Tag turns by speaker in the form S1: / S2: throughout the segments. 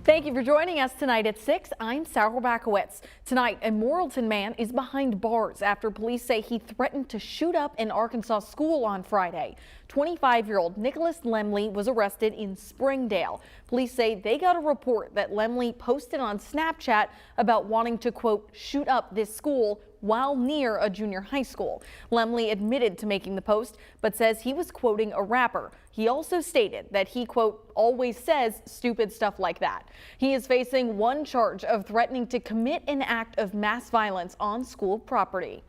S1: Thank you for joining us tonight at 6. I'm Horbackwicz. Tonight, a Morrilton man is behind bars after police say he threatened to shoot up an Arkansas school on Friday. 25-year-old Nicholas Lemley was arrested in Springdale. Police say they got a report that Lemley posted on Snapchat about wanting to, quote, shoot up this school while near a junior high school. Lemley admitted to making the post, but says he was quoting a rapper. He also stated that he, quote, always says stupid stuff like that. He is facing one charge of threatening to commit an act of mass violence on school property.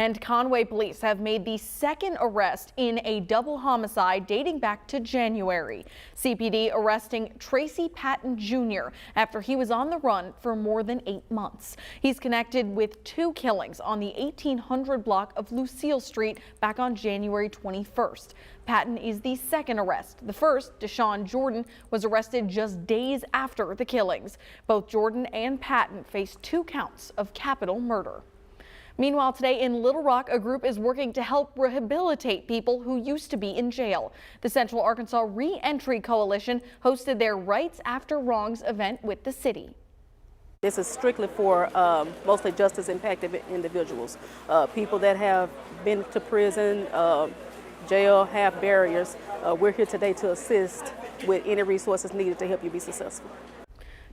S1: And Conway police have made the second arrest in a double homicide dating back to January. CPD arresting Tracy Patton Jr. after he was on the run for more than 8 months. He's connected with 2 killings on the 1800 block of Lucille Street back on January 21st. Patton is the second arrest. The first, Deshaun Jordan, was arrested just days after the killings. Both Jordan and Patton face 2 counts of capital murder. Meanwhile, today in Little Rock, a group is working to help rehabilitate people who used to be in jail. The Central Arkansas Re-Entry Coalition hosted their Rights After Wrongs event with the city.
S2: This is strictly for mostly justice-impacted individuals, people that have been to prison, jail, have barriers. We're here today to assist with any resources needed to help you be successful.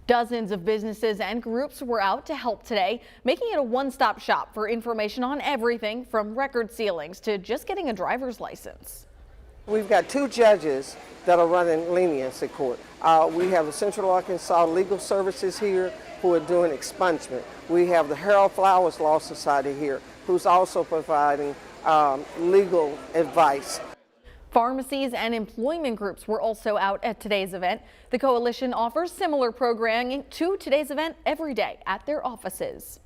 S1: Dozens of businesses and groups were out to help today, making it a one-stop shop for information on everything from record sealings to just getting a driver's license.
S3: We've got 2 judges that are running leniency court. We have the Central Arkansas Legal Services here who are doing expungement. We have the Harold Flowers Law Society here who's also providing legal advice.
S1: Pharmacies and employment groups were also out at today's event. The coalition offers similar programming to today's event every day at their offices.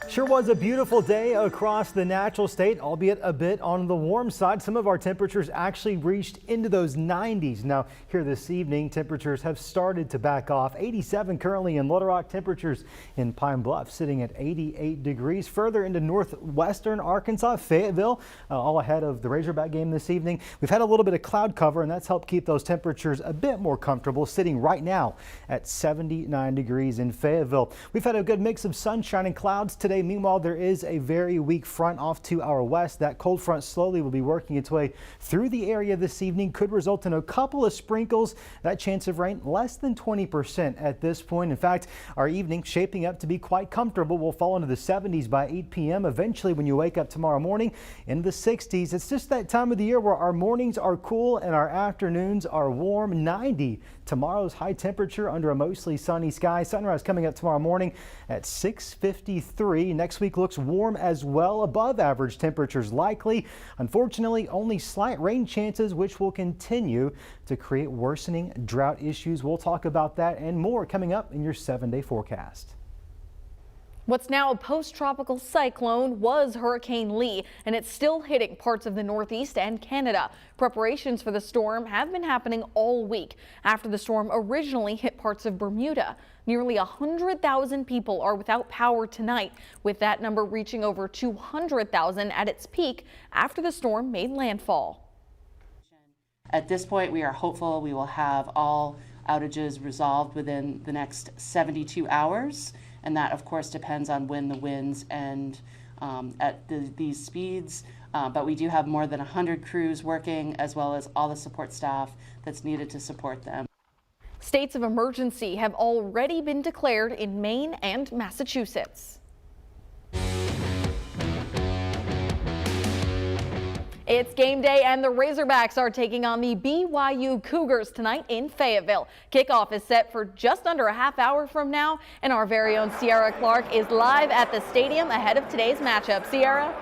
S4: Sure was a beautiful day across the natural state, albeit a bit on the warm side. Some of our temperatures actually reached into those 90s. Now, here this evening, temperatures have started to back off. 87 currently in Little Rock, temperatures in Pine Bluff sitting at 88 degrees. Further into northwestern Arkansas, Fayetteville, all ahead of the Razorback game this evening. We've had a little bit of cloud cover, and that's helped keep those temperatures a bit more comfortable, sitting right now at 79 degrees in Fayetteville. We've had a good mix of sunshine and clouds today. Meanwhile, there is a very weak front off to our west. That cold front slowly will be working its way through the area this evening. Could result in a couple of sprinkles. That chance of rain less than 20% at this point. In fact, our evening shaping up to be quite comfortable. We'll fall into the 70s by 8 p.m. Eventually, when you wake up tomorrow morning, into the 60s. It's just that time of the year where our mornings are cool and our afternoons are warm. 90 tomorrow's high temperature under a mostly sunny sky. Sunrise coming up tomorrow morning at 6:53. Next week looks warm as well, above average temperatures likely. Unfortunately, only slight rain chances, which will continue to create worsening drought issues. We'll talk about that and more coming up in your 7-day forecast.
S1: What's now a post-tropical cyclone was Hurricane Lee, and it's still hitting parts of the Northeast and Canada. Preparations for the storm have been happening all week after the storm originally hit parts of Bermuda. Nearly 100,000 people are without power tonight, with that number reaching over 200,000 at its peak after the storm made landfall.
S5: At this point, we are hopeful we will have all outages resolved within the next 72 hours. And that, of course, depends on when the winds end at these speeds. But we do have more than 100 crews working, as well as all the support staff that's needed to support them.
S1: States of emergency have already been declared in Maine and Massachusetts. It's game day, and the Razorbacks are taking on the BYU Cougars tonight in Fayetteville. Kickoff is set for just under a half hour from now, and our very own Sierra Clark is live at the stadium ahead of today's matchup. Sierra?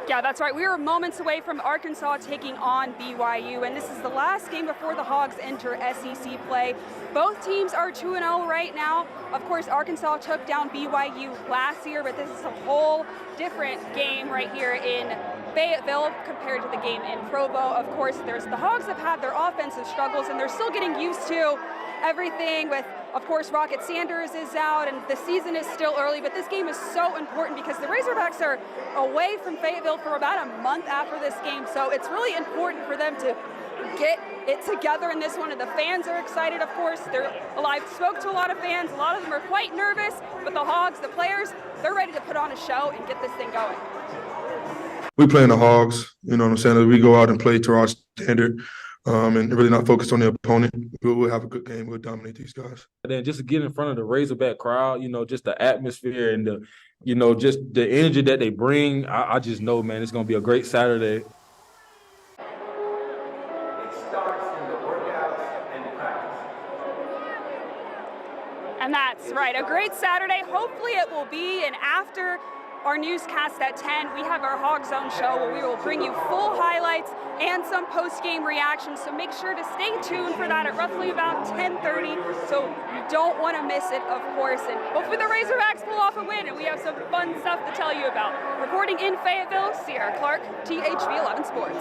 S6: Yeah, that's right. We are moments away from Arkansas taking on BYU, and this is the last game before the Hogs enter SEC play. Both teams are 2-0 right now. Of course, Arkansas took down BYU last year, but this is a whole different game right here in Fayetteville compared to the game in Provo. Of course, the Hogs have had their offensive struggles, and they're still getting used to everything with, of course, Rocket Sanders is out, and the season is still early, but this game is so important because the Razorbacks are away from Fayetteville for about a month after this game, so it's really important for them to get it together in this one, and the fans are excited, of course. I spoke to a lot of fans. A lot of them are quite nervous, but the Hogs, the players, they're ready to put on a show and get this thing going.
S7: We playing the Hogs, you know what I'm saying? We go out and play to our standard and really not focus on the opponent. We'll have a good game. We'll dominate these guys.
S8: And then just to get in front of the Razorback crowd, you know, just the atmosphere and the, you know, just the energy that they bring, I just know, man, it's going to be a great Saturday.
S9: It starts in the workouts and practice.
S6: And that's right, a great Saturday. Hopefully it will be, and after our newscast at 10, we have our Hog Zone show where we will bring you full highlights and some post-game reactions. So make sure to stay tuned for that at roughly about 10:30. So you don't want to miss it, of course. And hopefully the Razorbacks pull off a win, and we have some fun stuff to tell you about. Reporting in Fayetteville, Sierra Clark, THV 11 Sports.